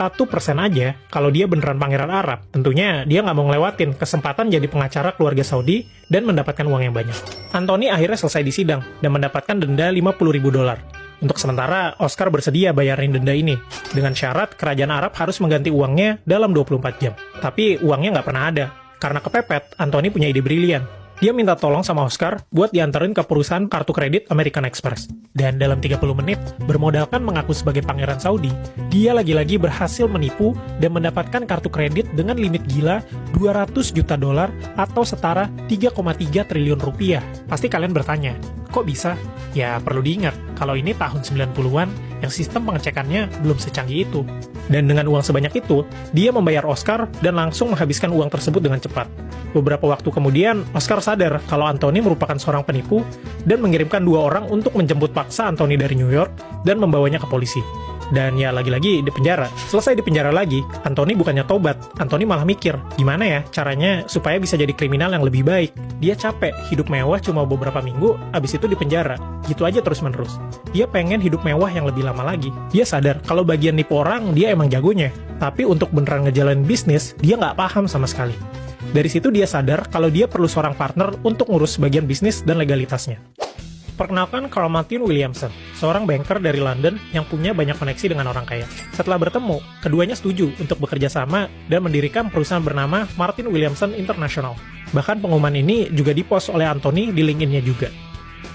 1% aja, kalau dia beneran pangeran Arab, tentunya dia nggak mau ngelewatin kesempatan jadi pengacara keluarga Saudi dan mendapatkan uang yang banyak. Anthony akhirnya selesai di sidang dan mendapatkan denda $50.000. Untuk sementara, Oscar bersedia bayarin denda ini, dengan syarat kerajaan Arab harus mengganti uangnya dalam 24 jam. Tapi uangnya nggak pernah ada. Karena kepepet, Anthony punya ide brilian. Dia minta tolong sama Oscar buat diantarin ke perusahaan kartu kredit American Express. Dan dalam 30 menit, bermodalkan mengaku sebagai pangeran Saudi, dia lagi-lagi berhasil menipu dan mendapatkan kartu kredit dengan limit gila $200 juta atau setara 3,3 triliun rupiah. Pasti kalian bertanya, kok bisa? Ya perlu diingat, kalau ini tahun 90-an yang sistem pengecekannya belum secanggih itu. Dan dengan uang sebanyak itu, dia membayar Oscar dan langsung menghabiskan uang tersebut dengan cepat. Beberapa waktu kemudian, Oscar sadar kalau Anthony merupakan seorang penipu dan mengirimkan 2 orang untuk menjemput paksa Anthony dari New York dan membawanya ke polisi. Dan ya lagi-lagi di penjara. Selesai di penjara lagi, Anthony bukannya tobat. Anthony malah mikir, gimana ya caranya supaya bisa jadi kriminal yang lebih baik. Dia capek, hidup mewah cuma beberapa minggu, abis itu di penjara. Gitu aja terus-menerus. Dia pengen hidup mewah yang lebih lama lagi. Dia sadar kalau bagian nipu orang, dia emang jagonya. Tapi untuk beneran ngejalanin bisnis, dia nggak paham sama sekali. Dari situ dia sadar kalau dia perlu seorang partner untuk ngurus bagian bisnis dan legalitasnya. Perkenalkan Carl Martin Williamson, seorang banker dari London yang punya banyak koneksi dengan orang kaya. Setelah bertemu, keduanya setuju untuk bekerja sama dan mendirikan perusahaan bernama Martin Williamson International. Bahkan pengumuman ini juga dipost oleh Anthony di LinkedIn-nya juga.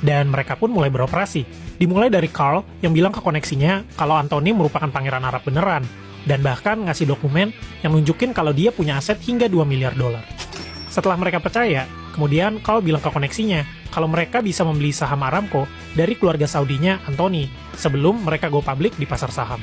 Dan mereka pun mulai beroperasi. Dimulai dari Carl yang bilang ke koneksinya kalau Anthony merupakan pangeran Arab beneran, dan bahkan ngasih dokumen yang nunjukin kalau dia punya aset hingga $2 miliar. Setelah mereka percaya, kemudian Carl bilang ke koneksinya kalau mereka bisa membeli saham Aramco dari keluarga Saudinya Anthony sebelum mereka go public di pasar saham.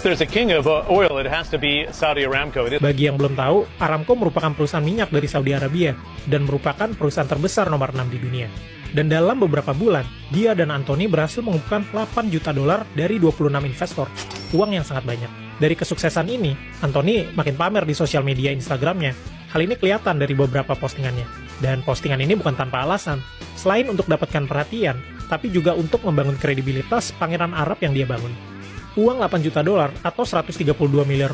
There's a king of oil, it has to be Saudi Aramco. Bagi yang belum tahu, Aramco merupakan perusahaan minyak dari Saudi Arabia dan merupakan perusahaan terbesar nomor 6 di dunia. Dan dalam beberapa bulan, dia dan Anthony berhasil mengumpulkan $8 juta dari 26 investor. Uang yang sangat banyak. Dari kesuksesan ini, Anthony makin pamer di sosial media Instagramnya. Hal ini kelihatan dari beberapa postingannya. Dan postingan ini bukan tanpa alasan. Selain untuk dapatkan perhatian, tapi juga untuk membangun kredibilitas pangeran Arab yang dia bangun. Uang $8 juta atau $132 miliar